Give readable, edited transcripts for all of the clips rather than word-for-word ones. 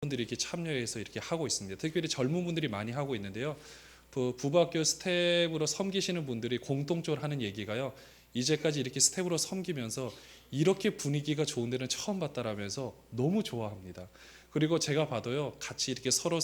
분들이 이렇게 참여해서 이렇게 하고 있습니다. 특별히 젊은 분들이 많이 하고 있는데요. 부부학교 스텝으로 섬기시는 분들이 공통적으로 하는 얘기가요. 이제까지 이렇게 스텝으로 섬기면서 이렇게 분위기가 좋은 데는 처음 봤다라면서 너무 좋아합니다. 그리고 제가 봐도요, 같이 이렇게 서로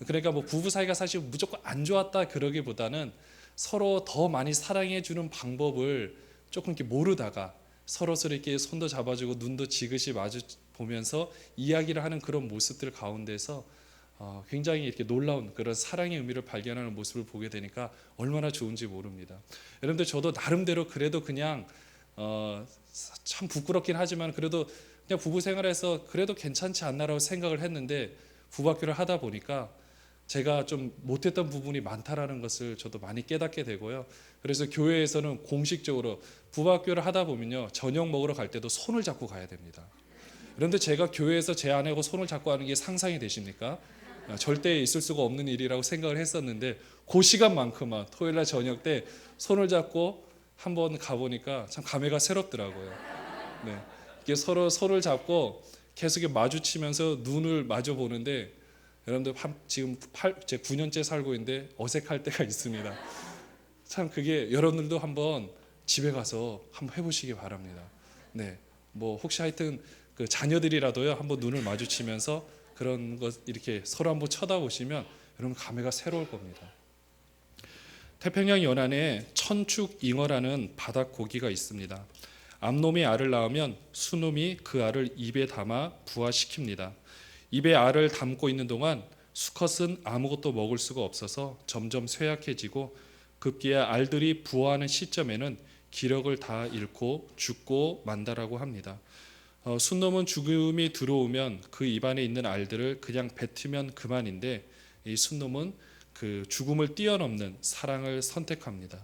그러니까 뭐 부부 사이가 사실 무조건 안 좋았다 그러기보다는 서로 더 많이 사랑해 주는 방법을 조금 이렇게 모르다가 서로 이렇게 손도 잡아주고 눈도 지그시 마주 보면서 이야기를 하는 그런 모습들 가운데서 굉장히 이렇게 놀라운 그런 사랑의 의미를 발견하는 모습을 보게 되니까 얼마나 좋은지 모릅니다. 여러분들 저도 나름대로 그래도 그냥 참 부끄럽긴 하지만 그래도 그냥 부부 생활에서 그래도 괜찮지 않나라고 생각을 했는데 부부학교를 하다 보니까 제가 좀 못했던 부분이 많다라는 것을 저도 많이 깨닫게 되고요. 그래서 교회에서는 공식적으로 부부학교를 하다 보면요, 저녁 먹으러 갈 때도 손을 잡고 가야 됩니다. 그런데 제가 교회에서 제 아내하고 손을 잡고 하는 게 상상이 되십니까? 절대 있을 수가 없는 일이라고 생각을 했었는데 그 시간만큼만 토요일날 저녁 때 손을 잡고 한번 가보니까 참 감회가 새롭더라고요. 네. 이게 서로 손을 잡고 계속 마주치면서 눈을 마주 보는데 여러분들 지금 제 9년째 살고 있는데 어색할 때가 있습니다. 참 그게 여러분들도 한번 집에 가서 한번 해보시기 바랍니다. 네. 뭐 혹시 하여튼 그 자녀들이라도요 한번 눈을 마주치면서 그런 것 이렇게 서로 한번 쳐다보시면 여러분 감회가 새로울 겁니다. 태평양 연안에 천축잉어라는 바닥 고기가 있습니다. 암놈이 알을 낳으면 수놈이 그 알을 입에 담아 부화시킵니다. 입에 알을 담고 있는 동안 수컷은 아무것도 먹을 수가 없어서 점점 쇠약해지고 급기야 알들이 부화하는 시점에는 기력을 다 잃고 죽고 만다라고 합니다. 순놈은 죽음이 들어오면 그 입안에 있는 알들을 그냥 뱉으면 그만인데 이 순놈은 그 죽음을 뛰어넘는 사랑을 선택합니다.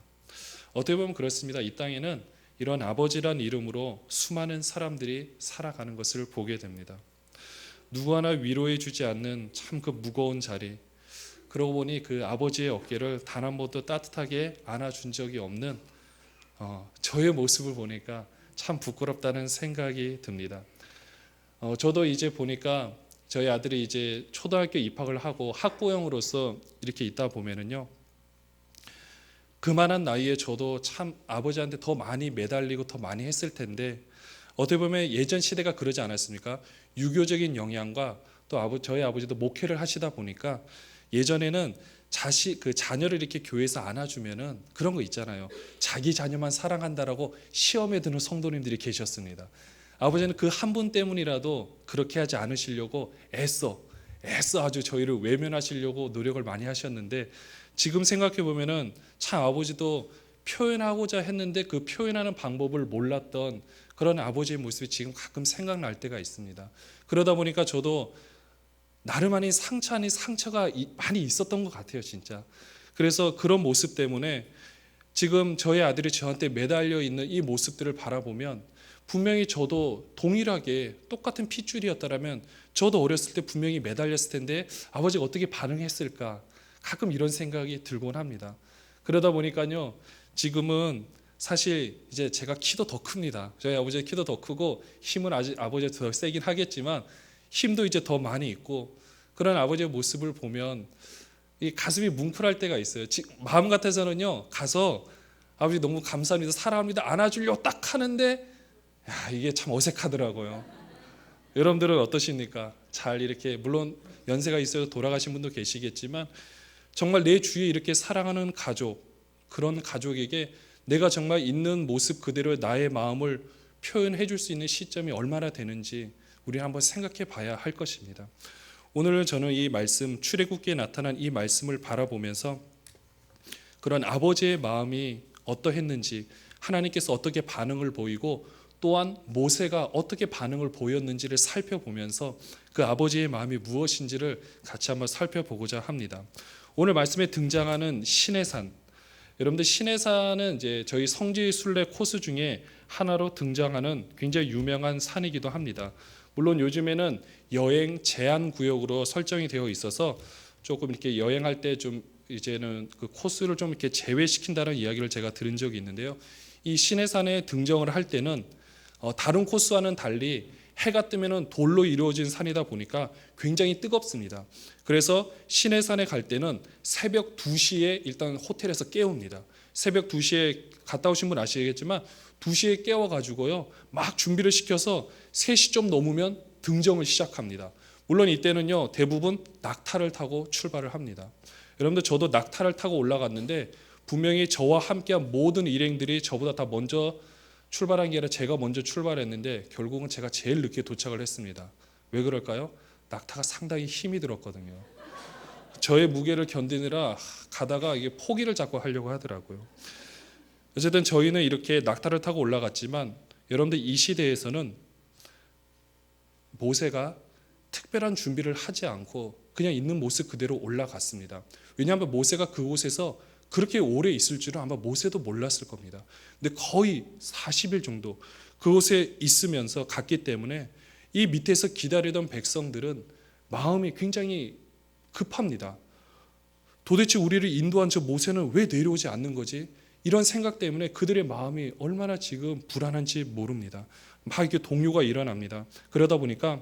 어떻게 보면 그렇습니다. 이 땅에는 이런 아버지란 이름으로 수많은 사람들이 살아가는 것을 보게 됩니다. 누구 하나 위로해 주지 않는 참 그 무거운 자리, 그러고 보니 그 아버지의 어깨를 단 한 번도 따뜻하게 안아준 적이 없는 저의 모습을 보니까 참 부끄럽다는 생각이 듭니다. 저도 이제 보니까 저희 아들이 이제 초등학교 입학을 하고 학부형으로서 이렇게 있다 보면은요, 그만한 나이에 저도 참 아버지한테 더 많이 매달리고 더 많이 했을 텐데 어떻게 보면 예전 시대가 그러지 않았습니까? 유교적인 영향과 또 저희 아버지도 목회를 하시다 보니까 예전에는 그 자녀를 이렇게 교회에서 안아주면은 그런 거 있잖아요. 자기 자녀만 사랑한다라고 시험에 드는 성도님들이 계셨습니다. 아버지는 그 한 분 때문이라도 그렇게 하지 않으시려고 애써 아주 저희를 외면하시려고 노력을 많이 하셨는데 지금 생각해 보면은 참 아버지도 표현하고자 했는데 그 표현하는 방법을 몰랐던 그런 아버지의 모습이 지금 가끔 생각날 때가 있습니다. 그러다 보니까 저도 나름 아닌 상처 아닌 상처가 많이 있었던 것 같아요, 진짜. 그래서 그런 모습 때문에 지금 저희 아들이 저한테 매달려 있는 이 모습들을 바라보면 분명히 저도 동일하게 똑같은 핏줄이었다면 저도 어렸을 때 분명히 매달렸을 텐데 아버지가 어떻게 반응했을까? 가끔 이런 생각이 들곤 합니다. 그러다 보니까요, 지금은 사실 이제 제가 키도 더 큽니다. 저희 아버지의 키도 더 크고 힘은 아직 아버지가 더 세긴 하겠지만 힘도 이제 더 많이 있고 그런 아버지의 모습을 보면 이 가슴이 뭉클할 때가 있어요. 마음 같아서는요, 가서 아버지 너무 감사합니다, 사랑합니다, 안아주려고 딱 하는데 이게 참 어색하더라고요. 여러분들은 어떠십니까? 잘 이렇게 물론 연세가 있어서 돌아가신 분도 계시겠지만 정말 내 주위에 이렇게 사랑하는 가족, 그런 가족에게 내가 정말 있는 모습 그대로 나의 마음을 표현해 줄 수 있는 시점이 얼마나 되는지 우리 한번 생각해 봐야 할 것입니다. 오늘 저는 이 말씀, 출애굽기에 나타난 이 말씀을 바라보면서 그런 아버지의 마음이 어떠했는지, 하나님께서 어떻게 반응을 보이고 또한 모세가 어떻게 반응을 보였는지를 살펴보면서 그 아버지의 마음이 무엇인지를 같이 한번 살펴보고자 합니다. 오늘 말씀에 등장하는 시내산, 여러분들 시내산은 이제 저희 성지 순례 코스 중에 하나로 등장하는 굉장히 유명한 산이기도 합니다. 물론 요즘에는 여행 제한 구역으로 설정이 되어 있어서 조금 이렇게 여행할 때 좀 이제는 그 코스를 좀 이렇게 제외시킨다는 이야기를 제가 들은 적이 있는데요. 이 시내산에 등정을 할 때는 다른 코스와는 달리 해가 뜨면은 돌로 이루어진 산이다 보니까 굉장히 뜨겁습니다. 그래서 시내산에 갈 때는 새벽 2시에 일단 호텔에서 깨웁니다. 새벽 2시에 갔다 오신 분 아시겠지만 2시에 깨워가지고요 막 준비를 시켜서 3시 좀 넘으면 등정을 시작합니다. 물론 이때는요 대부분 낙타를 타고 출발을 합니다. 여러분들 저도 낙타를 타고 올라갔는데 분명히 저와 함께한 모든 일행들이 저보다 다 먼저 출발한 게 아니라 제가 먼저 출발했는데 결국은 제가 제일 늦게 도착을 했습니다. 왜 그럴까요? 낙타가 상당히 힘이 들었거든요. 저의 무게를 견디느라 가다가 이게 포기를 자꾸 하려고 하더라고요. 어쨌든 저희는 이렇게 낙타를 타고 올라갔지만 여러분들 이 시대에서는 모세가 특별한 준비를 하지 않고 그냥 있는 모습 그대로 올라갔습니다. 왜냐하면 모세가 그곳에서 그렇게 오래 있을 줄은 아마 모세도 몰랐을 겁니다. 근데 거의 40일 정도 그곳에 있으면서 갔기 때문에 이 밑에서 기다리던 백성들은 마음이 굉장히 급합니다. 도대체 우리를 인도한 저 모세는 왜 내려오지 않는 거지? 이런 생각 때문에 그들의 마음이 얼마나 지금 불안한지 모릅니다. 막 이렇게 동요가 일어납니다. 그러다 보니까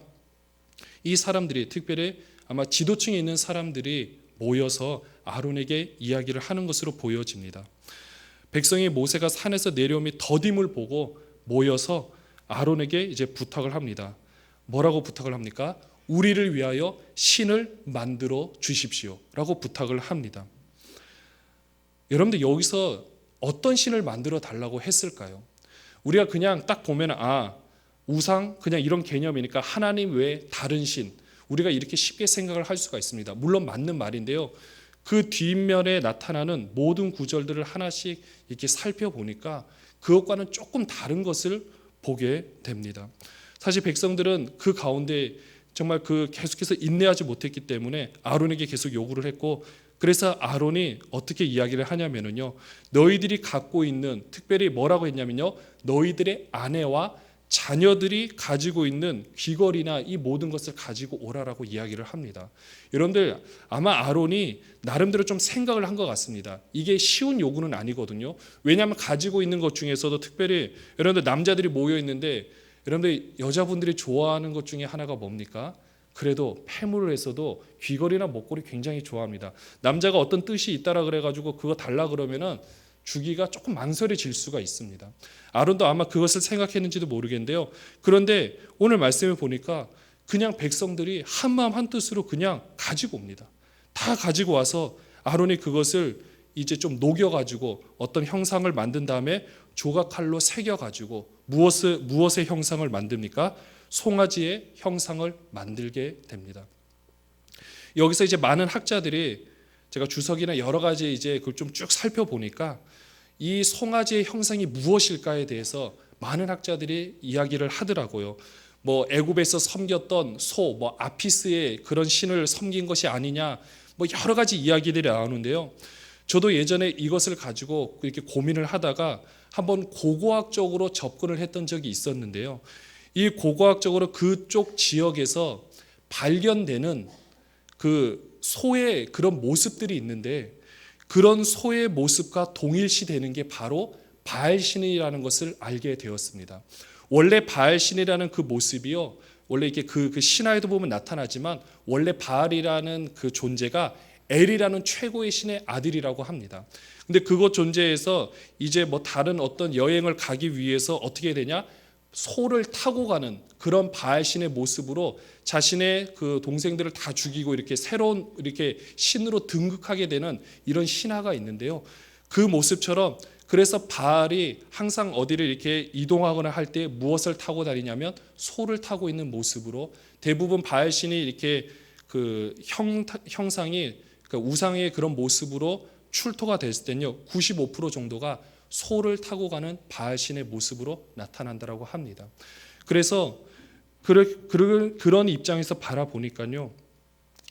이 사람들이 특별히 아마 지도층에 있는 사람들이 모여서 아론에게 이야기를 하는 것으로 보여집니다. 백성이 모세가 산에서 내려오며 더딤을 보고 모여서 아론에게 이제 부탁을 합니다. 뭐라고 부탁을 합니까? 우리를 위하여 신을 만들어 주십시오라고 부탁을 합니다. 여러분들 여기서 어떤 신을 만들어 달라고 했을까요? 우리가 그냥 딱 보면 우상 그냥 이런 개념이니까 하나님 외에 다른 신 우리가 이렇게 쉽게 생각을 할 수가 있습니다. 물론 맞는 말인데요. 그 뒷면에 나타나는 모든 구절들을 하나씩 이렇게 살펴보니까 그것과는 조금 다른 것을 보게 됩니다. 사실 백성들은 그 가운데 정말 계속해서 인내하지 못했기 때문에 아론에게 계속 요구를 했고 그래서 아론이 어떻게 이야기를 하냐면요. 너희들이 갖고 있는 특별히 뭐라고 했냐면요. 너희들의 아내와 자녀들이 가지고 있는 귀걸이나 이 모든 것을 가지고 오라라고 이야기를 합니다. 여러분들 아마 아론이 나름대로 좀 생각을 한 것 같습니다. 이게 쉬운 요구는 아니거든요. 왜냐하면 가지고 있는 것 중에서도 특별히 여러분들 남자들이 모여 있는데 여러분들 여자분들이 좋아하는 것 중에 하나가 뭡니까? 그래도 폐물에서도 귀걸이나 목걸이 굉장히 좋아합니다. 남자가 어떤 뜻이 있다라 그래가지고 그거 달라 그러면은 주기가 조금 망설여질 수가 있습니다. 아론도 아마 그것을 생각했는지도 모르겠는데요. 그런데 오늘 말씀을 보니까 그냥 백성들이 한마음 한뜻으로 그냥 가지고 옵니다. 다 가지고 와서 아론이 그것을 이제 좀 녹여가지고 어떤 형상을 만든 다음에 조각칼로 새겨가지고 무엇의 형상을 만듭니까? 송아지의 형상을 만들게 됩니다. 여기서 이제 많은 학자들이 제가 주석이나 여러 가지 이제 그걸 좀 쭉 살펴보니까 이 송아지의 형상이 무엇일까에 대해서 많은 학자들이 이야기를 하더라고요. 뭐 애굽에서 섬겼던 아피스의 그런 신을 섬긴 것이 아니냐, 뭐 여러 가지 이야기들이 나오는데요. 저도 예전에 이것을 가지고 이렇게 고민을 하다가 한번 고고학적으로 접근을 했던 적이 있었는데요. 이 고고학적으로 그쪽 지역에서 발견되는 그 소의 그런 모습들이 있는데 그런 소의 모습과 동일시되는 게 바로 바알신이라는 것을 알게 되었습니다. 원래 바알신이라는 그 모습이요, 원래 이렇게 그 신화에도 보면 나타나지만 원래 바알이라는 그 존재가 엘이라는 최고의 신의 아들이라고 합니다. 근데 그것 존재에서 이제 뭐 다른 어떤 여행을 가기 위해서 어떻게 되냐? 소를 타고 가는 그런 바알신의 모습으로 자신의 그 동생들을 다 죽이고 이렇게 새로운 이렇게 신으로 등극하게 되는 이런 신화가 있는데요. 그 모습처럼 그래서 바알이 항상 어디를 이렇게 이동하거나 할 때 무엇을 타고 다니냐면 소를 타고 있는 모습으로 대부분 바알신이 이렇게 그 형상이 그러니까 우상의 그런 모습으로 출토가 됐을 때는요 95% 정도가 소를 타고 가는 바알신의 모습으로 나타난다고 합니다. 그래서 그런 입장에서 바라보니까요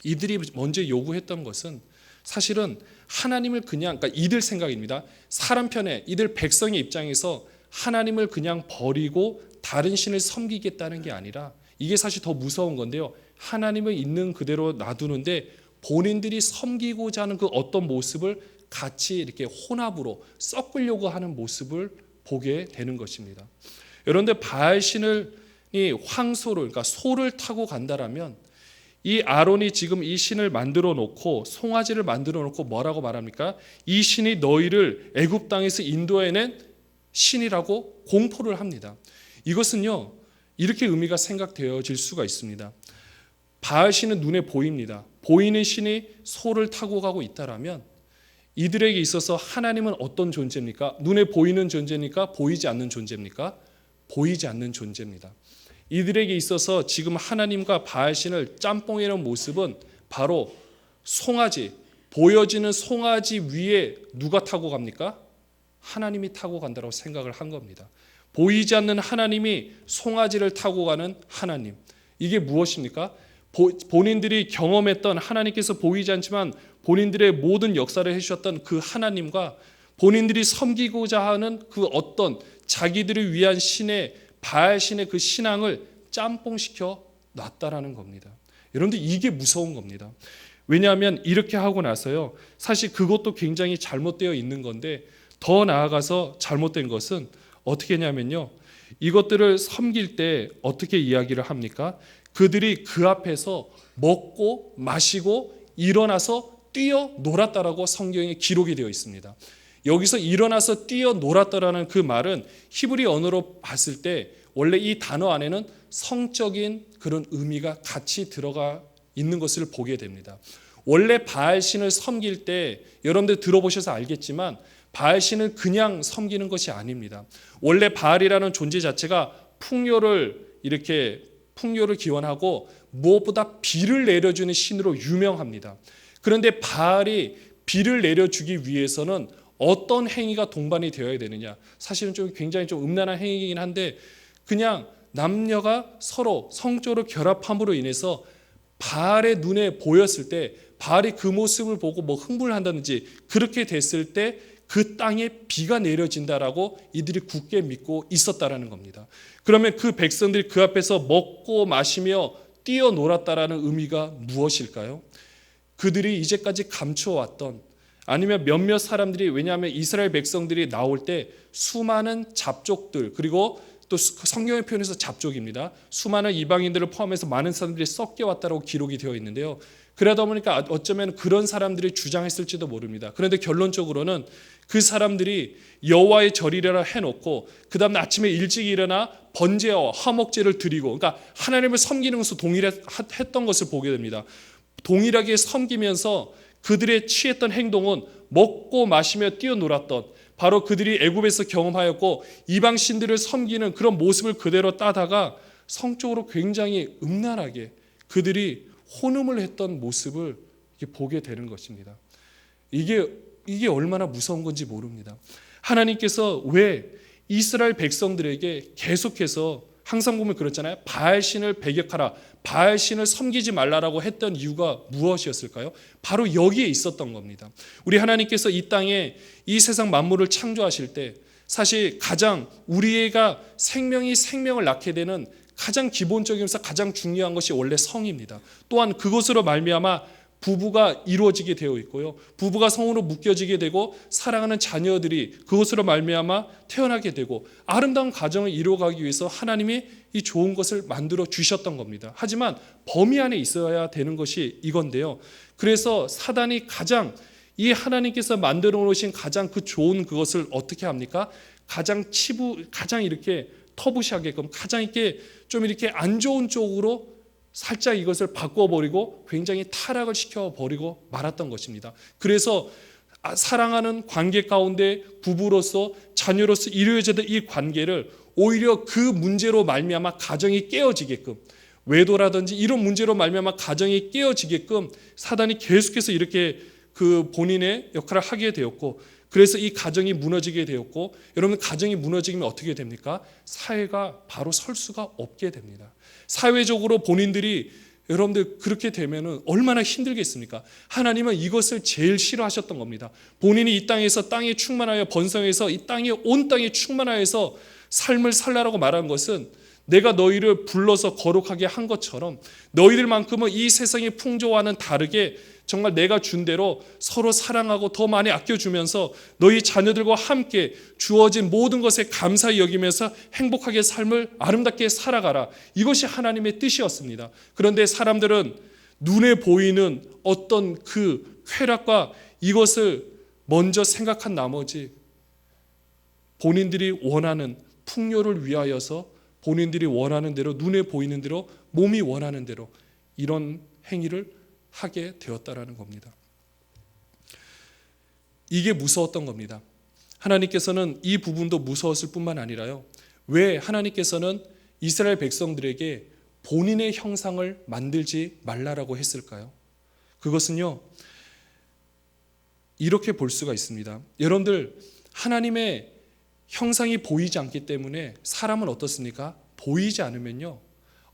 이들이 먼저 요구했던 것은 사실은 하나님을 그러니까 이들 생각입니다. 사람 편에 이들 백성의 입장에서 하나님을 그냥 버리고 다른 신을 섬기겠다는 게 아니라 이게 사실 더 무서운 건데요. 하나님을 있는 그대로 놔두는데 본인들이 섬기고자 하는 그 어떤 모습을 같이 이렇게 혼합으로 섞으려고 하는 모습을 보게 되는 것입니다. 여러분들 바알신을 황소를, 그러니까 소를 타고 간다라면 이 아론이 지금 이 신을 만들어 놓고 송아지를 만들어 놓고 뭐라고 말합니까? 이 신이 너희를 애굽 땅에서 인도해낸 신이라고 공포를 합니다. 이것은요, 이렇게 의미가 생각되어질 수가 있습니다. 바알 신은 눈에 보입니다. 보이는 신이 소를 타고 가고 있다라면 이들에게 있어서 하나님은 어떤 존재입니까? 눈에 보이는 존재입니까? 보이지 않는 존재입니까? 보이지 않는 존재입니다. 이들에게 있어서 지금 하나님과 바알 신을 짬뽕이라는 모습은 바로 송아지, 보여지는 송아지 위에 누가 타고 갑니까? 하나님이 타고 간다고 생각을 한 겁니다. 보이지 않는 하나님이 송아지를 타고 가는 하나님. 이게 무엇입니까? 본인들이 경험했던, 하나님께서 보이지 않지만 본인들의 모든 역사를 해주셨던 그 하나님과 본인들이 섬기고자 하는 그 어떤 자기들을 위한 신의, 바알 신의 그 신앙을 짬뽕시켜 놨다라는 겁니다. 여러분들, 이게 무서운 겁니다. 왜냐하면 이렇게 하고 나서요, 사실 그것도 굉장히 잘못되어 있는 건데, 더 나아가서 잘못된 것은 어떻게 했냐면요, 이것들을 섬길 때 어떻게 이야기를 합니까? 그들이 그 앞에서 먹고 마시고 일어나서 뛰어 놀았다라고 성경에 기록이 되어 있습니다. 여기서 일어나서 뛰어 놀았다라는 그 말은 히브리 언어로 봤을 때 원래 이 단어 안에는 성적인 그런 의미가 같이 들어가 있는 것을 보게 됩니다. 원래 바알 신을 섬길 때 여러분들 들어보셔서 알겠지만 바알 신은 그냥 섬기는 것이 아닙니다. 원래 바알이라는 존재 자체가 풍요를 기원하고 무엇보다 비를 내려주는 신으로 유명합니다. 그런데 바알이 비를 내려주기 위해서는 어떤 행위가 동반이 되어야 되느냐? 사실은 굉장히 음란한 행위이긴 한데, 그냥 남녀가 서로 성적으로 결합함으로 인해서 바알의 눈에 보였을 때, 바알이 그 모습을 보고 흥분한다든지 그렇게 됐을 때 그 땅에 비가 내려진다라고 이들이 굳게 믿고 있었다라는 겁니다. 그러면 그 백성들이 그 앞에서 먹고 마시며 뛰어놀았다라는 의미가 무엇일까요? 그들이 이제까지 감추어왔던, 아니면 몇몇 사람들이, 왜냐하면 이스라엘 백성들이 나올 때 수많은 잡족들, 그리고 또 성경의 표현에서 잡족입니다. 수많은 이방인들을 포함해서 많은 사람들이 섞여왔다고 기록이 되어 있는데요. 그러다 보니까 어쩌면 그런 사람들이 주장했을지도 모릅니다. 그런데 결론적으로는 그 사람들이 여호와의 절이라 해놓고 그 다음 아침에 일찍 일어나 번제와 화목제를 드리고, 그러니까 하나님을 섬기는 것을 동일했던 것을 보게 됩니다. 동일하게 섬기면서 그들의 취했던 행동은 먹고 마시며 뛰어놀았던, 바로 그들이 애굽에서 경험하였고 이방 신들을 섬기는 그런 모습을 그대로 따다가 성적으로 굉장히 음란하게 그들이 혼음을 했던 모습을 보게 되는 것입니다. 이게 얼마나 무서운 건지 모릅니다. 하나님께서 왜 이스라엘 백성들에게 계속해서 항상 보면 그렇잖아요. 바알 신을 배격하라, 바알 신을 섬기지 말라라고 했던 이유가 무엇이었을까요? 바로 여기에 있었던 겁니다. 우리 하나님께서 이 땅에 이 세상 만물을 창조하실 때 사실 가장 우리가 생명을 낳게 되는 가장 기본적이면서 가장 중요한 것이 원래 성입니다. 또한 그것으로 말미암아 부부가 이루어지게 되어 있고요, 부부가 성으로 묶여지게 되고 사랑하는 자녀들이 그것으로 말미암아 태어나게 되고 아름다운 가정을 이루어가기 위해서 하나님이 이 좋은 것을 만들어 주셨던 겁니다. 하지만 범위 안에 있어야 되는 것이 이건데요, 그래서 사단이 이 하나님께서 만들어 놓으신 가장 그 좋은 그것을 어떻게 합니까? 가장 이렇게 터부시하게끔, 가장 이렇게 좀 이렇게 안 좋은 쪽으로 살짝 이것을 바꿔버리고 굉장히 타락을 시켜버리고 말았던 것입니다. 그래서 사랑하는 관계 가운데 부부로서 자녀로서 이루어지던 이 관계를 오히려 그 문제로 말미암아 가정이 깨어지게끔, 외도라든지 이런 문제로 말미암아 가정이 깨어지게끔 사단이 계속해서 이렇게 그 본인의 역할을 하게 되었고, 그래서 이 가정이 무너지게 되었고, 여러분 가정이 무너지면 어떻게 됩니까? 사회가 바로 설 수가 없게 됩니다. 사회적으로 본인들이, 여러분들 그렇게 되면 얼마나 힘들겠습니까? 하나님은 이것을 제일 싫어하셨던 겁니다. 본인이 이 땅에서 땅에 충만하여 번성해서 이 땅에 온 땅에 충만하여서 삶을 살라라고 말한 것은 내가 너희를 불러서 거룩하게 한 것처럼 너희들만큼은 이 세상의 풍조와는 다르게 정말 내가 준 대로 서로 사랑하고 더 많이 아껴주면서 너희 자녀들과 함께 주어진 모든 것에 감사히 여기면서 행복하게 삶을 아름답게 살아가라. 이것이 하나님의 뜻이었습니다. 그런데 사람들은 눈에 보이는 어떤 그 쾌락과 이것을 먼저 생각한 나머지 본인들이 원하는 풍요를 위하여서 본인들이 원하는 대로 눈에 보이는 대로 몸이 원하는 대로 이런 행위를 하게 되었다라는 겁니다. 이게 무서웠던 겁니다. 하나님께서는 이 부분도 무서웠을 뿐만 아니라요. 왜 하나님께서는 이스라엘 백성들에게 본인의 형상을 만들지 말라라고 했을까요? 그것은요. 이렇게 볼 수가 있습니다. 여러분들 하나님의 형상이 보이지 않기 때문에 사람은 어떻습니까? 보이지 않으면요.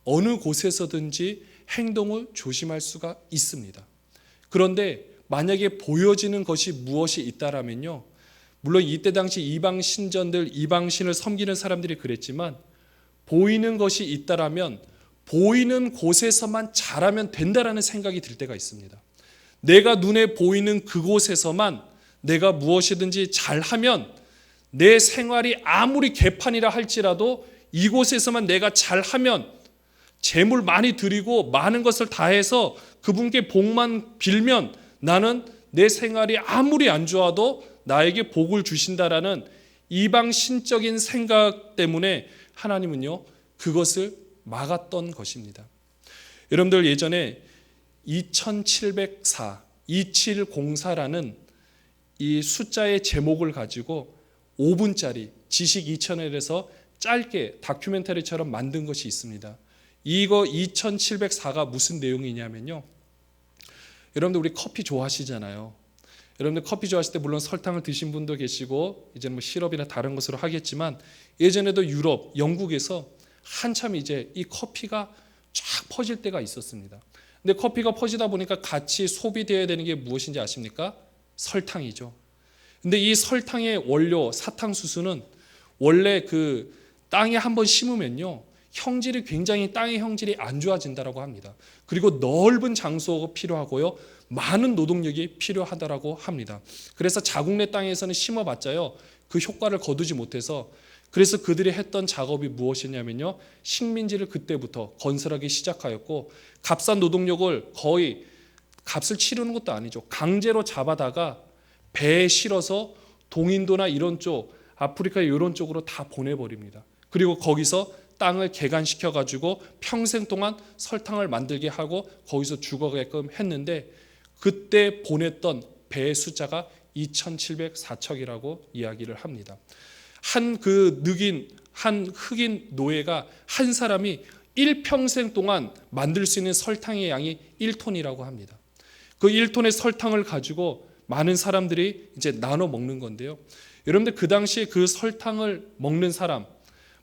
어느 곳에서든지 행동을 조심할 수가 있습니다. 그런데 만약에 보여지는 것이 무엇이 있다라면요. 물론 이때 당시 이방 신전들, 이방신을 섬기는 사람들이 그랬지만 보이는 것이 있다라면 보이는 곳에서만 잘하면 된다라는 생각이 들 때가 있습니다. 내가 눈에 보이는 그곳에서만 내가 무엇이든지 잘하면 내 생활이 아무리 개판이라 할지라도 이곳에서만 내가 잘하면 재물 많이 드리고 많은 것을 다해서 그분께 복만 빌면 나는 내 생활이 아무리 안 좋아도 나에게 복을 주신다라는 이방 신적인 생각 때문에 하나님은요 그것을 막았던 것입니다. 여러분들 예전에 2704, 2704라는 이 숫자의 제목을 가지고 5분짜리 지식 2000일에서 짧게 다큐멘터리처럼 만든 것이 있습니다. 이거 2704가 무슨 내용이냐면요. 여러분들 우리 커피 좋아하시잖아요. 여러분들 커피 좋아하실 때 물론 설탕을 드신 분도 계시고 이제 뭐 시럽이나 다른 것으로 하겠지만 예전에도 유럽, 영국에서 한참 이제 이 커피가 쫙 퍼질 때가 있었습니다. 근데 커피가 퍼지다 보니까 같이 소비되어야 되는 게 무엇인지 아십니까? 설탕이죠. 근데 이 설탕의 원료 사탕수수는 원래 그 땅에 한번 심으면요. 형질이 굉장히 땅의 형질이 안 좋아진다라고 합니다. 그리고 넓은 장소가 필요하고요. 많은 노동력이 필요하다라고 합니다. 그래서 자국 내 땅에서는 심어봤자요. 그 효과를 거두지 못해서 그래서 그들이 했던 작업이 무엇이냐면요. 식민지를 그때부터 건설하기 시작하였고 값싼 노동력을 거의 값을 치르는 것도 아니죠. 강제로 잡아다가 배에 실어서 동인도나 이런 쪽 아프리카 이런 쪽으로 다 보내버립니다. 그리고 거기서 땅을 개간시켜 가지고 평생 동안 설탕을 만들게 하고 거기서 죽어가게끔 했는데 그때 보냈던 배의 숫자가 2704척이라고 이야기를 합니다. 한 흑인 노예가 한 사람이 일평생 동안 만들 수 있는 설탕의 양이 1톤이라고 합니다. 그 1톤의 설탕을 가지고 많은 사람들이 이제 나눠 먹는 건데요. 여러분들 그 당시에 그 설탕을 먹는 사람,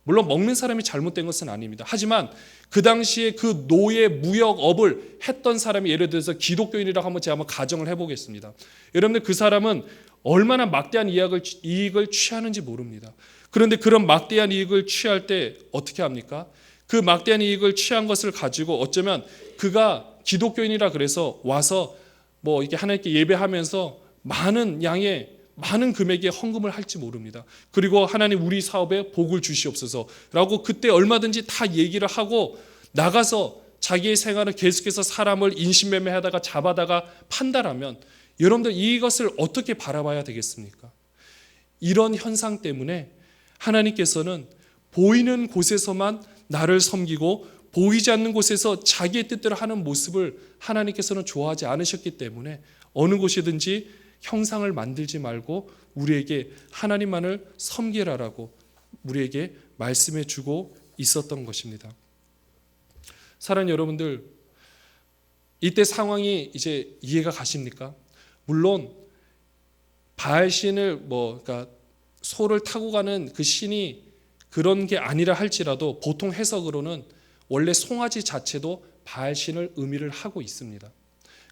물론 먹는 사람이 잘못된 것은 아닙니다. 하지만 그 당시에 그 노예 무역업을 했던 사람이 예를 들어서 기독교인이라고 한번 제가 한번 가정을 해보겠습니다. 여러분들 그 사람은 얼마나 막대한 이익을 취하는지 모릅니다. 그런데 그런 막대한 이익을 취할 때 어떻게 합니까? 그 막대한 이익을 취한 것을 가지고 어쩌면 그가 기독교인이라 그래서 와서 뭐 이렇게 하나님께 예배하면서 많은 양의 많은 금액의 헌금을 할지 모릅니다. 그리고 하나님 우리 사업에 복을 주시옵소서라고 그때 얼마든지 다 얘기를 하고 나가서 자기의 생활을 계속해서 사람을 인신매매하다가 잡아다가 판다라면 여러분들 이것을 어떻게 바라봐야 되겠습니까? 이런 현상 때문에 하나님께서는 보이는 곳에서만 나를 섬기고 보이지 않는 곳에서 자기의 뜻대로 하는 모습을 하나님께서는 좋아하지 않으셨기 때문에 어느 곳이든지 형상을 만들지 말고 우리에게 하나님만을 섬기라라고 우리에게 말씀해 주고 있었던 것입니다. 사랑하는 여러분들, 이때 상황이 이제 이해가 가십니까? 물론 바알신을 그러니까 소를 타고 가는 그 신이 그런 게 아니라 할지라도 보통 해석으로는 원래 송아지 자체도 바알신을 의미를 하고 있습니다.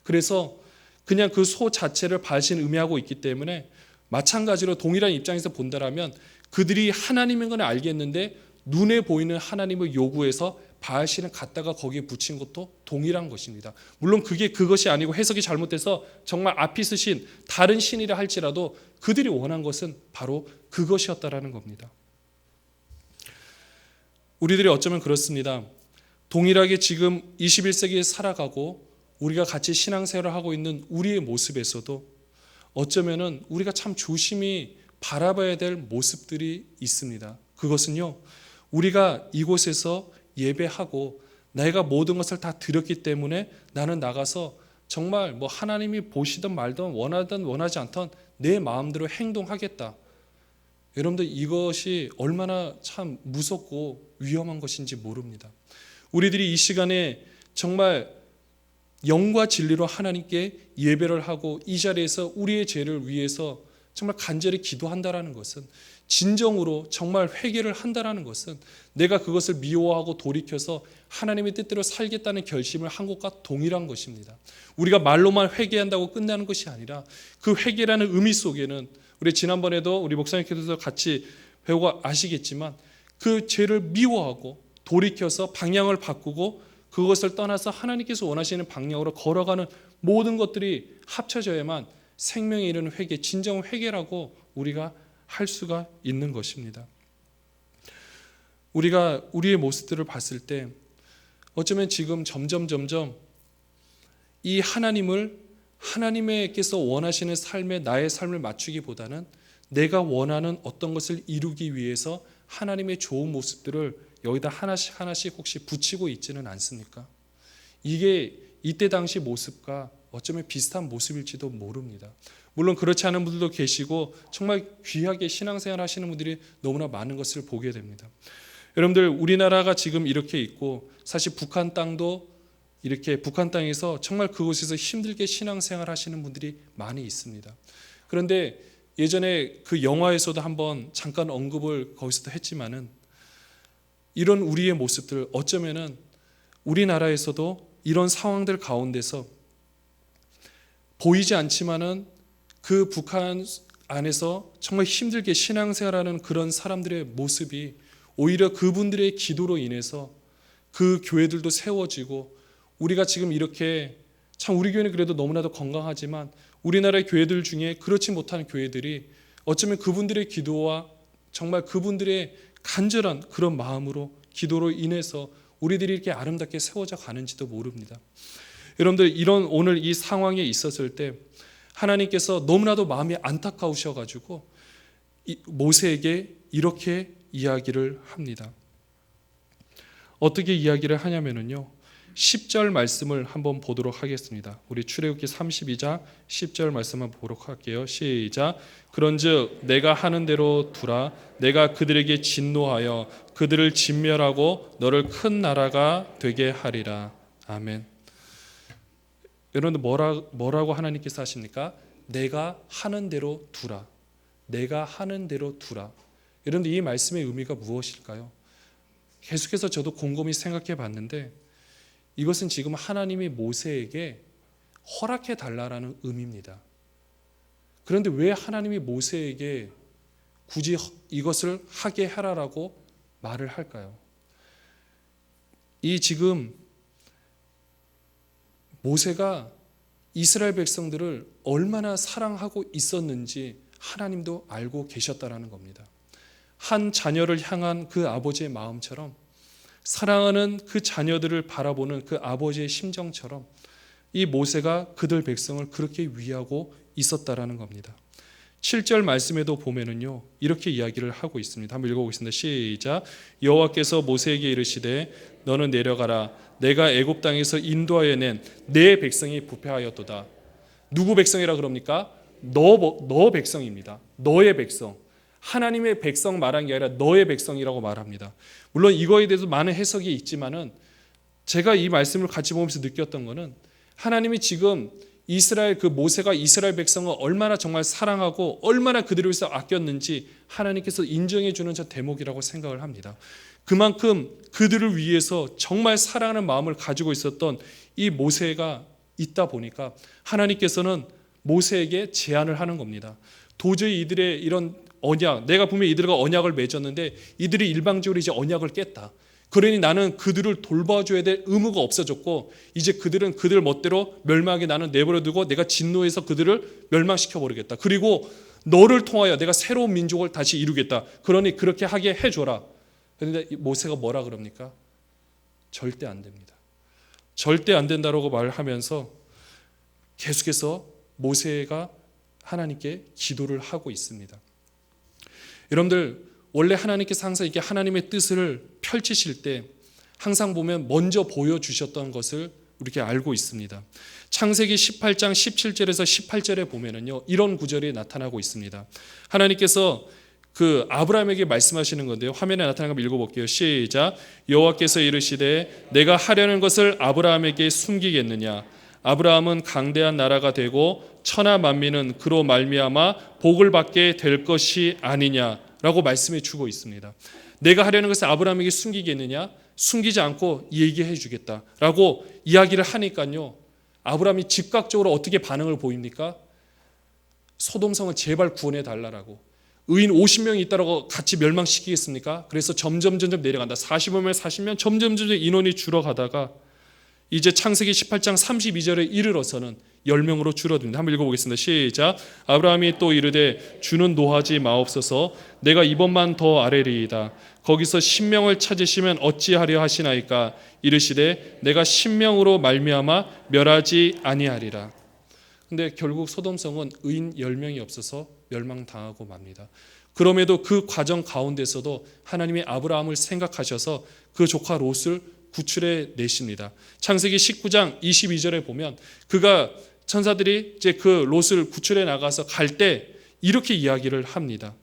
그래서 그냥 그 소 자체를 바알신 의미하고 있기 때문에 마찬가지로 동일한 입장에서 본다라면 그들이 하나님인 건 알겠는데 눈에 보이는 하나님을 요구해서 바알신을 갖다가 거기에 붙인 것도 동일한 것입니다. 물론 그것이 아니고 해석이 잘못돼서 정말 아피스 신, 다른 신이라 할지라도 그들이 원한 것은 바로 그것이었다라는 겁니다. 우리들이 어쩌면 그렇습니다. 동일하게 지금 21세기에 살아가고 우리가 같이 신앙생활을 하고 있는 우리의 모습에서도 어쩌면은 우리가 참 조심히 바라봐야 될 모습들이 있습니다. 그것은요, 우리가 이곳에서 예배하고 내가 모든 것을 다 드렸기 때문에 나는 나가서 정말 뭐 하나님이 보시든 말든 원하든 원하지 않든 내 마음대로 행동하겠다. 여러분들 이것이 얼마나 참 무섭고 위험한 것인지 모릅니다. 우리들이 이 시간에 정말 영과 진리로 하나님께 예배를 하고 이 자리에서 우리의 죄를 위해서 정말 간절히 기도한다라는 것은, 진정으로 정말 회개를 한다라는 것은 내가 그것을 미워하고 돌이켜서 하나님의 뜻대로 살겠다는 결심을 한 것과 동일한 것입니다. 우리가 말로만 회개한다고 끝나는 것이 아니라 그 회개라는 의미 속에는, 우리 지난번에도 우리 목사님께서 같이 배우고 아시겠지만, 그 죄를 미워하고 돌이켜서 방향을 바꾸고 그것을 떠나서 하나님께서 원하시는 방향으로 걸어가는 모든 것들이 합쳐져야만 생명에 이르는 회개, 진정 회개라고 우리가 할 수가 있는 것입니다. 우리가 우리의 모습들을 봤을 때 어쩌면 지금 점점 이 하나님께서 원하시는 삶에 나의 삶을 맞추기보다는 내가 원하는 어떤 것을 이루기 위해서 하나님의 좋은 모습들을 여기다 하나씩 혹시 붙이고 있지는 않습니까? 이게 이때 당시 모습과 어쩌면 비슷한 모습일지도 모릅니다. 물론 그렇지 않은 분들도 계시고 정말 귀하게 신앙생활 하시는 분들이 너무나 많은 것을 보게 됩니다. 여러분들, 우리나라가 지금 이렇게 있고 사실 북한 땅도 이렇게 북한 땅에서 정말 그곳에서 힘들게 신앙생활 하시는 분들이 많이 있습니다. 그런데 예전에 그 영화에서도 한번 잠깐 언급을 거기서도 했지만은, 이런 우리의 모습들, 어쩌면은 우리나라에서도 이런 상황들 가운데서 보이지 않지만은 그 북한 안에서 정말 힘들게 신앙생활하는 그런 사람들의 모습이 오히려 그분들의 기도로 인해서 그 교회들도 세워지고, 우리가 지금 이렇게 참 우리 교회는 그래도 너무나도 건강하지만 우리나라의 교회들 중에 그렇지 못한 교회들이 어쩌면 그분들의 기도와 정말 그분들의 간절한 그런 마음으로, 기도로 인해서 우리들이 이렇게 아름답게 세워져 가는지도 모릅니다. 여러분들, 이런 오늘 이 상황에 있었을 때 하나님께서 너무나도 마음이 안타까우셔가지고 모세에게 이렇게 이야기를 합니다. 어떻게 이야기를 하냐면요, 10절 말씀을 한번 보도록 하겠습니다. 우리 출애굽기 32장 10절 말씀 한번 보도록 할게요. 시작. 그런즉 내가 하는 대로 두라. 내가 그들에게 진노하여 그들을 진멸하고 너를 큰 나라가 되게 하리라. 아멘. 여러분들, 뭐라고 하나님께서 하십니까? 내가 하는 대로 두라. 내가 하는 대로 두라. 여러분들, 이 말씀의 의미가 무엇일까요? 계속해서 저도 곰곰이 생각해 봤는데, 이것은 지금 하나님이 모세에게 허락해 달라라는 의미입니다. 그런데 왜 하나님이 모세에게 굳이 이것을 하게 하라라고 말을 할까요? 이 지금 모세가 이스라엘 백성들을 얼마나 사랑하고 있었는지 하나님도 알고 계셨다라는 겁니다. 한 자녀를 향한 그 아버지의 마음처럼, 사랑하는 그 자녀들을 바라보는 그 아버지의 심정처럼 이 모세가 그들 백성을 그렇게 위하고 있었다라는 겁니다. 7절 말씀에도 보면은요, 이렇게 이야기를 하고 있습니다. 한번 읽어보겠습니다. 시작. 여호와께서 모세에게 이르시되 너는 내려가라. 내가 애굽 땅에서 인도하여 낸 내 백성이 부패하였도다. 누구 백성이라 그럽니까? 너 백성입니다. 너의 백성. 하나님의 백성 말한 게 아니라 너의 백성이라고 말합니다. 물론 이거에 대해서 많은 해석이 있지만은, 제가 이 말씀을 같이 보면서 느꼈던 거는, 하나님이 지금 모세가 이스라엘 백성을 얼마나 정말 사랑하고 얼마나 그들을 위해서 아꼈는지 하나님께서 인정해 주는 저 대목이라고 생각을 합니다. 그만큼 그들을 위해서 정말 사랑하는 마음을 가지고 있었던 이 모세가 있다 보니까 하나님께서는 모세에게 제안을 하는 겁니다. 도저히 이들의 이런 언약, 내가 분명히 이들과 언약을 맺었는데 이들이 일방적으로 이제 언약을 깼다. 그러니 나는 그들을 돌봐줘야 될 의무가 없어졌고 이제 그들은 그들 멋대로 멸망하게 나는 내버려두고 내가 진노해서 그들을 멸망시켜버리겠다. 그리고 너를 통하여 내가 새로운 민족을 다시 이루겠다. 그러니 그렇게 하게 해줘라. 그런데 모세가 뭐라 그럽니까? 절대 안 됩니다. 절대 안 된다라고 말하면서 계속해서 모세가 하나님께 기도를 하고 있습니다. 여러분들 원래 하나님께서 항상 이렇게 하나님의 뜻을 펼치실 때 항상 보면 먼저 보여주셨던 것을 이렇게 알고 있습니다. 창세기 18장 17절에서 18절에 보면은요 이런 구절이 나타나고 있습니다. 하나님께서 그 아브라함에게 말씀하시는 건데요. 화면에 나타나는 거 읽어볼게요. 시작. 여호와께서 이르시되 내가 하려는 것을 아브라함에게 숨기겠느냐. 아브라함은 강대한 나라가 되고 천하 만민은 그로 말미암아 복을 받게 될 것이 아니냐라고 말씀해 주고 있습니다. 내가 하려는 것을 아브라함에게 숨기겠느냐? 숨기지 않고 얘기해 주겠다라고 이야기를 하니까요. 아브라함이 즉각적으로 어떻게 반응을 보입니까? 소돔성을 제발 구원해 달라라고. 의인 50명이 있다라고 같이 멸망시키겠습니까? 그래서 점점 내려간다. 45명, 40명 점점 인원이 줄어가다가 이제 창세기 18장 32절에 이르러서는 10명으로 줄어듭니다. 한번 읽어보겠습니다. 시작. 아브라함이 또 이르되 주는 노하지 마옵소서. 내가 이번만 더 아뢰리이다. 거기서 10명을 찾으시면 어찌하려 하시나이까. 이르시되 내가 10명으로 말미암아 멸하지 아니하리라. 근데 결국 소돔성은 의인 10명이 없어서 멸망당하고 맙니다. 그럼에도 그 과정 가운데서도 하나님이 아브라함을 생각하셔서 그 조카 롯을 구출해 내십니다. 창세기 19장 22절에 보면 그가 천사들이 이제 그 롯을 구출해 나가서 갈 때 이렇게 이야기를 합니다.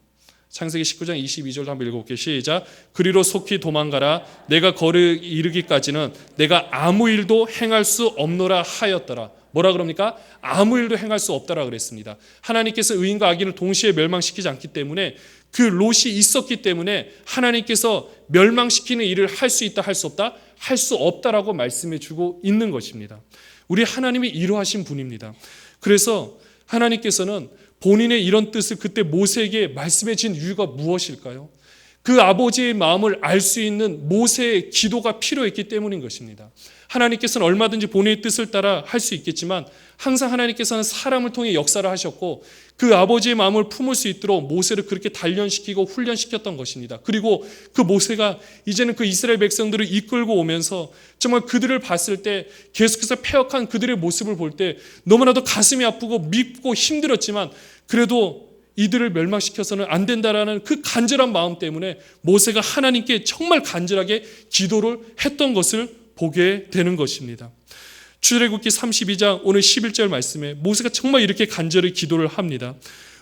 창세기 19장 22절 한번 읽어볼게요. 시작. 그리로 속히 도망가라. 내가 거기 이르기까지는 내가 아무 일도 행할 수 없노라 하였더라. 뭐라 그럽니까? 아무 일도 행할 수 없다라 그랬습니다. 하나님께서 의인과 악인을 동시에 멸망시키지 않기 때문에 그 롯이 있었기 때문에 하나님께서 멸망시키는 일을 할 수 있다, 할 수 없다? 할 수 없다라고 말씀해 주고 있는 것입니다. 우리 하나님이 이러하신 분입니다. 그래서 하나님께서는 본인의 이런 뜻을 그때 모세에게 말씀해 준 이유가 무엇일까요? 그 아버지의 마음을 알 수 있는 모세의 기도가 필요했기 때문인 것입니다. 하나님께서는 얼마든지 본인의 뜻을 따라 할 수 있겠지만 항상 하나님께서는 사람을 통해 역사를 하셨고 그 아버지의 마음을 품을 수 있도록 모세를 그렇게 단련시키고 훈련시켰던 것입니다. 그리고 그 모세가 이제는 그 이스라엘 백성들을 이끌고 오면서 정말 그들을 봤을 때 계속해서 패역한 그들의 모습을 볼 때 너무나도 가슴이 아프고 밉고 힘들었지만 그래도 이들을 멸망시켜서는 안 된다라는 그 간절한 마음 때문에 모세가 하나님께 정말 간절하게 기도를 했던 것을 보게 되는 것입니다. 출애굽기 32장 오늘 11절 말씀에 모세가 정말 이렇게 간절히 기도를 합니다.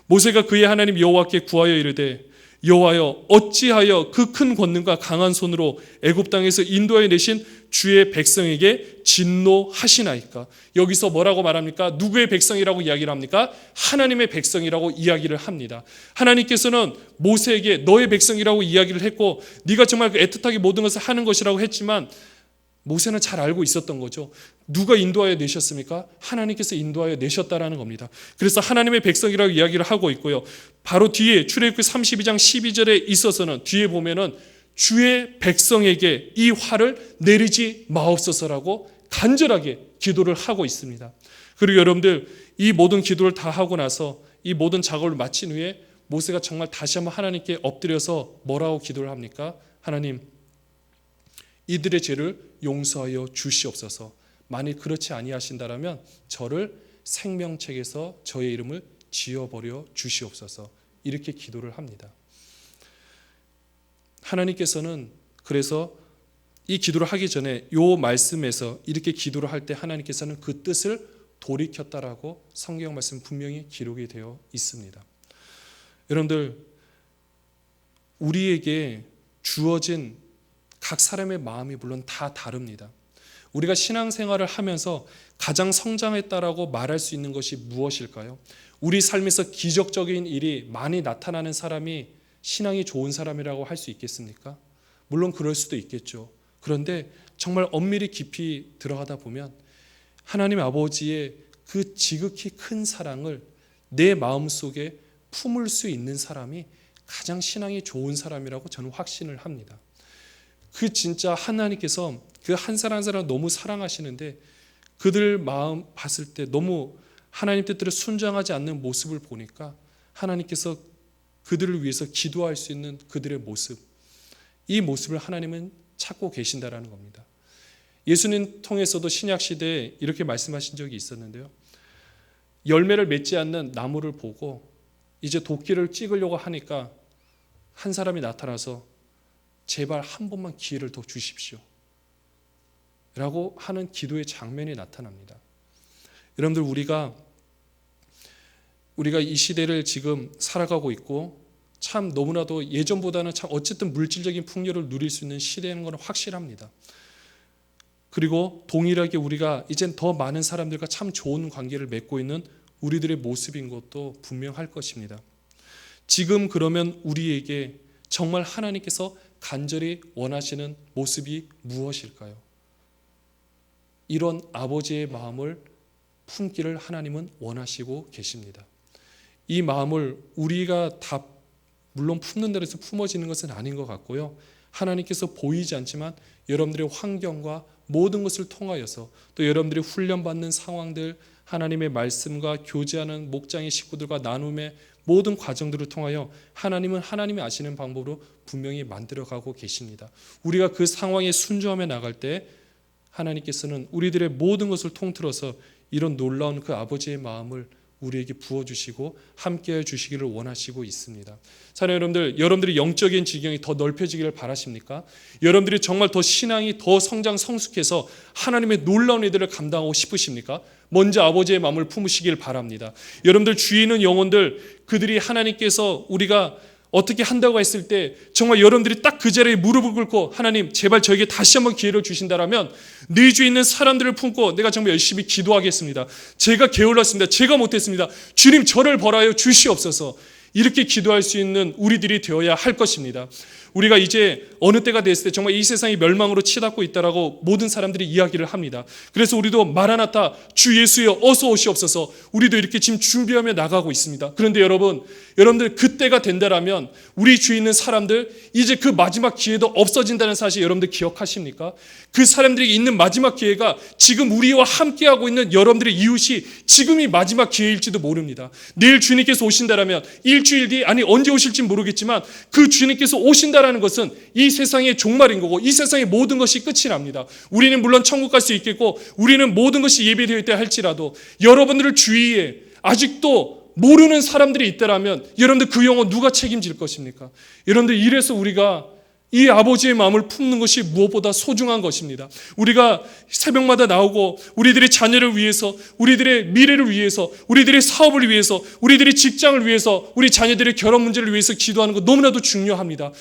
모세가 그의 하나님 여호와께 구하여 이르되 여호와여 어찌하여 그 큰 권능과 강한 손으로 애굽 땅에서 인도하여 내신 주의 백성에게 진노하시나이까. 여기서 뭐라고 말합니까? 누구의 백성이라고 이야기를 합니까? 하나님의 백성이라고 이야기를 합니다. 하나님께서는 모세에게 너의 백성이라고 이야기를 했고 네가 정말 애틋하게 모든 것을 하는 것이라고 했지만 모세는 잘 알고 있었던 거죠. 누가 인도하여 내셨습니까? 하나님께서 인도하여 내셨다라는 겁니다. 그래서 하나님의 백성이라고 이야기를 하고 있고요. 바로 뒤에 출애굽기 32장 12절에 있어서는 뒤에 보면은 주의 백성에게 이 화를 내리지 마옵소서라고 간절하게 기도를 하고 있습니다. 그리고 여러분들 이 모든 기도를 다 하고 나서 이 모든 작업을 마친 후에 모세가 정말 다시 한번 하나님께 엎드려서 뭐라고 기도를 합니까? 하나님 이들의 죄를 용서하여 주시옵소서. 만일 그렇지 아니하신다라면 저를 생명책에서 저의 이름을 지워버려 주시옵소서. 이렇게 기도를 합니다. 하나님께서는 그래서 이 기도를 하기 전에 이 말씀에서 이렇게 기도를 할 때 하나님께서는 그 뜻을 돌이켰다라고 성경 말씀 분명히 기록이 되어 있습니다. 여러분들 우리에게 주어진 각 사람의 마음이 물론 다 다릅니다. 우리가 신앙생활을 하면서 가장 성장했다라고 말할 수 있는 것이 무엇일까요? 우리 삶에서 기적적인 일이 많이 나타나는 사람이 신앙이 좋은 사람이라고 할 수 있겠습니까? 물론 그럴 수도 있겠죠. 그런데 정말 엄밀히 깊이 들어가다 보면 하나님 아버지의 그 지극히 큰 사랑을 내 마음속에 품을 수 있는 사람이 가장 신앙이 좋은 사람이라고 저는 확신을 합니다. 그 진짜 하나님께서 그 한 사람 한 사람 너무 사랑하시는데 그들 마음 봤을 때 너무 하나님 뜻대로 순종하지 않는 모습을 보니까 하나님께서 그들을 위해서 기도할 수 있는 그들의 모습, 이 모습을 하나님은 찾고 계신다라는 겁니다. 예수님 통해서도 신약 시대에 이렇게 말씀하신 적이 있었는데요. 열매를 맺지 않는 나무를 보고 이제 도끼를 찍으려고 하니까 한 사람이 나타나서 제발 한 번만 기회를 더 주십시오 라고 하는 기도의 장면이 나타납니다. 여러분들, 우리가 이 시대를 지금 살아가고 있고 참 너무나도 예전보다는 참 어쨌든 물질적인 풍요를 누릴 수 있는 시대인 건 확실합니다. 그리고 동일하게 우리가 이젠 더 많은 사람들과 참 좋은 관계를 맺고 있는 우리들의 모습인 것도 분명할 것입니다. 지금 그러면 우리에게 정말 하나님께서 간절히 원하시는 모습이 무엇일까요? 이런 아버지의 마음을 품기를 하나님은 원하시고 계십니다. 이 마음을 우리가 다 물론 품는 대로 해서 품어지는 것은 아닌 것 같고요. 하나님께서 보이지 않지만 여러분들의 환경과 모든 것을 통하여서 또 여러분들이 훈련받는 상황들, 하나님의 말씀과 교제하는 목장의 식구들과 나눔의 모든 과정들을 통하여 하나님은 하나님이 아시는 방법으로 분명히 만들어가고 계십니다. 우리가 그 상황에 순종하며 나갈 때 하나님께서는 우리들의 모든 것을 통틀어서 이런 놀라운 그 아버지의 마음을 우리에게 부어주시고 함께해 주시기를 원하시고 있습니다. 사랑하는 여러분들이 영적인 지경이 더 넓혀지기를 바라십니까? 여러분들이 정말 더 신앙이 더 성장 성숙해서 하나님의 놀라운 일들을 감당하고 싶으십니까? 먼저 아버지의 마음을 품으시길 바랍니다. 여러분들 주위에 있는 영혼들, 그들이 하나님께서 우리가 어떻게 한다고 했을 때 정말 여러분들이 딱 그 자리에 무릎을 꿇고 하나님 제발 저에게 다시 한번 기회를 주신다라면 네 주위에 있는 사람들을 품고 내가 정말 열심히 기도하겠습니다. 제가 게을렀습니다. 제가 못했습니다. 주님 저를 벌하여 주시옵소서. 이렇게 기도할 수 있는 우리들이 되어야 할 것입니다. 우리가 이제 어느 때가 됐을 때 정말 이 세상이 멸망으로 치닫고 있다라고 모든 사람들이 이야기를 합니다. 그래서 우리도 마라나타 주 예수여 어서 오시옵소서, 우리도 이렇게 지금 준비하며 나가고 있습니다. 그런데 여러분들 그때가 된다라면 우리 주위에 있는 사람들 이제 그 마지막 기회도 없어진다는 사실 여러분들 기억하십니까? 그 사람들이 있는 마지막 기회가 지금 우리와 함께하고 있는 여러분들의 이웃이 지금이 마지막 기회일지도 모릅니다. 내일 주님께서 오신다라면 일주일 뒤 아니 언제 오실지 모르겠지만 그 주님께서 오신다라는 것은 이 세상의 종말인 거고 이 세상의 모든 것이 끝이 납니다. 우리는 물론 천국 갈 수 있겠고 우리는 모든 것이 예비되어 있다 할지라도 여러분들을 주위에 아직도 모르는 사람들이 있다라면 여러분들 그 영혼 누가 책임질 것입니까? 여러분들 이래서 우리가 이 아버지의 마음을 품는 것이 무엇보다 소중한 것입니다. 우리가 새벽마다 나오고 우리들의 자녀를 위해서, 우리들의 미래를 위해서, 우리들의 사업을 위해서, 우리들의 직장을 위해서, 우리 자녀들의 결혼 문제를 위해서 기도하는 것 너무나도 중요합니다.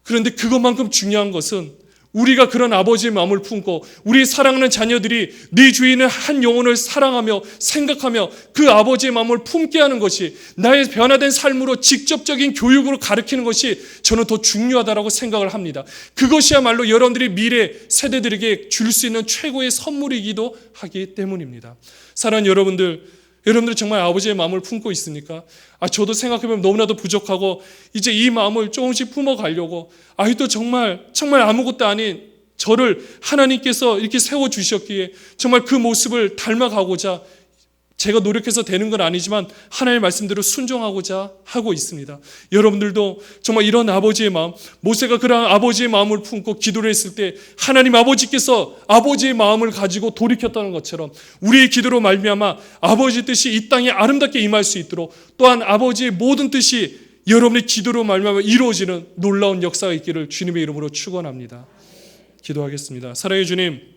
그런데 그것만큼 중요한 것은 우리가 그런 아버지의 마음을 품고 우리 사랑하는 자녀들이 네 주위에 있는 한 영혼을 사랑하며 생각하며 그 아버지의 마음을 품게 하는 것이 나의 변화된 삶으로 직접적인 교육으로 가르치는 것이 저는 더 중요하다고 생각을 합니다. 그것이야말로 여러분들이 미래 세대들에게 줄 수 있는 최고의 선물이기도 하기 때문입니다. 사랑하는 여러분들 정말 아버지의 마음을 품고 있습니까? 저도 생각해보면 너무나도 부족하고 이제 이 마음을 조금씩 품어가려고 또 정말 아무것도 아닌 저를 하나님께서 이렇게 세워주셨기에 정말 그 모습을 닮아가고자 제가 노력해서 되는 건 아니지만 하나님의 말씀대로 순종하고자 하고 있습니다. 여러분들도 정말 이런 아버지의 마음, 모세가 그런 아버지의 마음을 품고 기도를 했을 때 하나님 아버지께서 아버지의 마음을 가지고 돌이켰다는 것처럼 우리의 기도로 말미암아 아버지의 뜻이 이 땅에 아름답게 임할 수 있도록 또한 아버지의 모든 뜻이 여러분의 기도로 말미암아 이루어지는 놀라운 역사가 있기를 주님의 이름으로 축원합니다. 기도하겠습니다. 사랑의 주님,